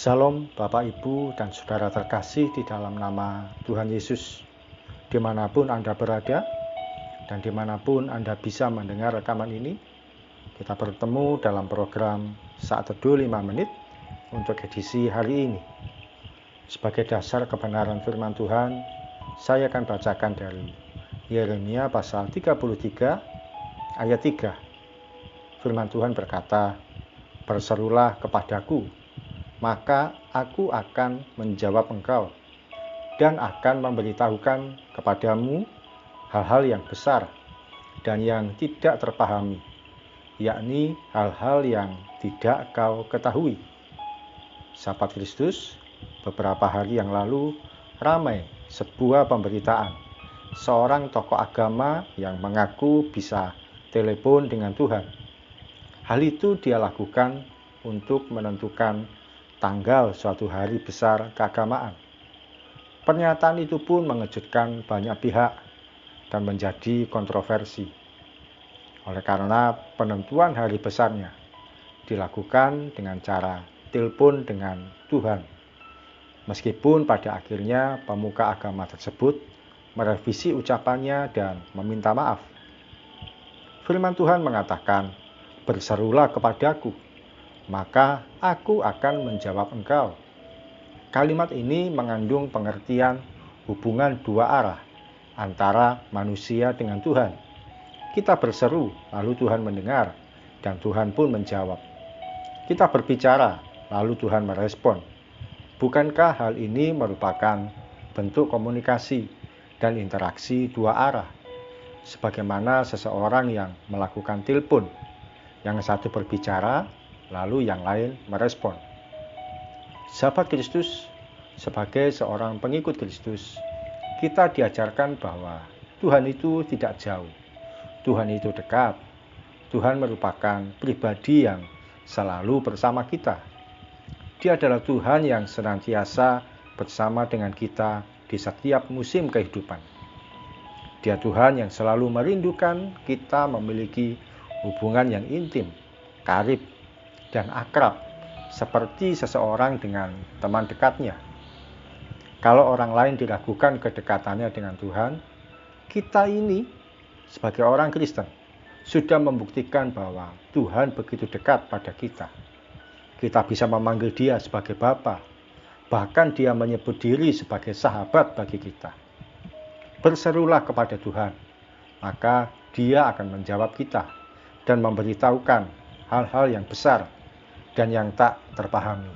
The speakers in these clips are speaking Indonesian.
Salam Bapak, Ibu, dan Saudara terkasih di dalam nama Tuhan Yesus. Dimanapun Anda berada, dan dimanapun Anda bisa mendengar rekaman ini, kita bertemu dalam program Saat Teduh 5 Menit untuk edisi hari ini. Sebagai dasar kebenaran firman Tuhan, saya akan bacakan dari Yeremia pasal 33 ayat 3. Firman Tuhan berkata, "Berserulah kepadaku, maka aku akan menjawab engkau dan akan memberitahukan kepadamu hal-hal yang besar dan yang tidak terpahami, yakni hal-hal yang tidak kau ketahui." Sahabat Kristus, beberapa hari yang lalu ramai sebuah pemberitaan seorang tokoh agama yang mengaku bisa telepon dengan Tuhan. Hal itu dia lakukan untuk menentukan tanggal suatu hari besar keagamaan. Pernyataan itu pun mengejutkan banyak pihak dan menjadi kontroversi. Oleh karena penentuan hari besarnya dilakukan dengan cara telepon dengan Tuhan. Meskipun pada akhirnya pemuka agama tersebut merevisi ucapannya dan meminta maaf. Firman Tuhan mengatakan, "Berserulah kepadaku, maka aku akan menjawab engkau." Kalimat ini mengandung pengertian hubungan dua arah antara manusia dengan Tuhan. Kita berseru, lalu Tuhan mendengar, dan Tuhan pun menjawab. Kita berbicara, lalu Tuhan merespon. Bukankah hal ini merupakan bentuk komunikasi dan interaksi dua arah? Sebagaimana seseorang yang melakukan telepon, yang satu berbicara, lalu yang lain merespon. Sahabat Kristus, sebagai seorang pengikut Kristus, kita diajarkan bahwa Tuhan itu tidak jauh. Tuhan itu dekat. Tuhan merupakan pribadi yang selalu bersama kita. Dia adalah Tuhan yang senantiasa bersama dengan kita di setiap musim kehidupan. Dia Tuhan yang selalu merindukan kita memiliki hubungan yang intim, karib, dan akrab, seperti seseorang dengan teman dekatnya. Kalau orang lain diragukan kedekatannya dengan Tuhan, kita ini sebagai orang Kristen sudah membuktikan bahwa Tuhan begitu dekat pada kita. Kita bisa memanggil Dia sebagai Bapa, bahkan Dia menyebut diri sebagai sahabat bagi kita. Berserulah kepada Tuhan, maka Dia akan menjawab kita dan memberitahukan hal-hal yang besar dan yang tak terpahami.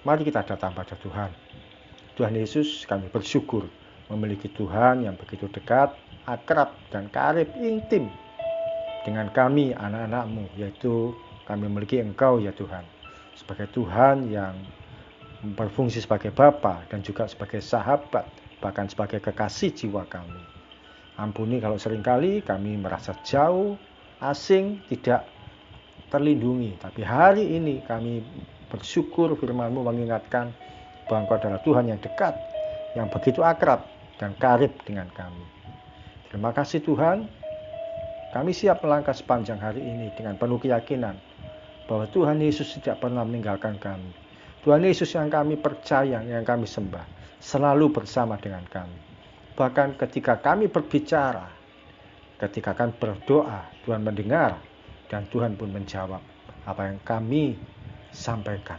Mari kita datang pada Tuhan. Tuhan Yesus, kami bersyukur memiliki Tuhan yang begitu dekat, akrab, dan karib intim dengan kami, anak-anak-Mu, yaitu kami memiliki Engkau ya Tuhan, sebagai Tuhan yang berfungsi sebagai Bapa dan juga sebagai sahabat, bahkan sebagai kekasih jiwa kami. Ampuni kalau seringkali kami merasa jauh, asing, tidak terlindungi. Tapi hari ini kami bersyukur firman-Mu mengingatkan bahwa Engkau adalah Tuhan yang dekat, yang begitu akrab dan karib dengan kami. Terima kasih Tuhan. Kami siap melangkah sepanjang hari ini dengan penuh keyakinan bahwa Tuhan Yesus tidak pernah meninggalkan kami. Tuhan Yesus yang kami percaya, yang kami sembah, selalu bersama dengan kami. Bahkan ketika kami berbicara, ketika kami berdoa, Tuhan mendengar, dan Tuhan pun menjawab apa yang kami sampaikan.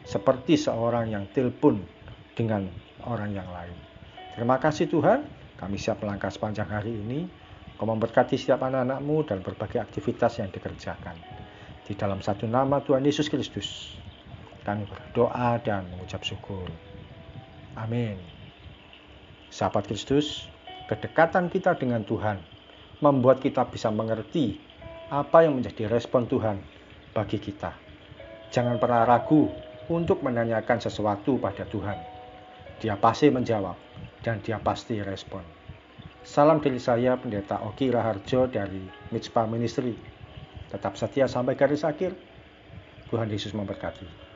Seperti seorang yang telepon dengan orang yang lain. Terima kasih Tuhan, kami siap melangkah sepanjang hari ini. Kau memberkati setiap anak-anak-Mu dan berbagai aktivitas yang dikerjakan. Di dalam satu nama Tuhan Yesus Kristus, kami berdoa dan mengucap syukur. Amin. Sahabat Kristus, kedekatan kita dengan Tuhan membuat kita bisa mengerti apa yang menjadi respon Tuhan bagi kita. Jangan pernah ragu untuk menanyakan sesuatu pada Tuhan. Dia pasti menjawab dan Dia pasti respon. Salam dari saya, Pendeta Oki Raharjo dari Mitspa Ministry. Tetap setia sampai garis akhir. Tuhan Yesus memberkati.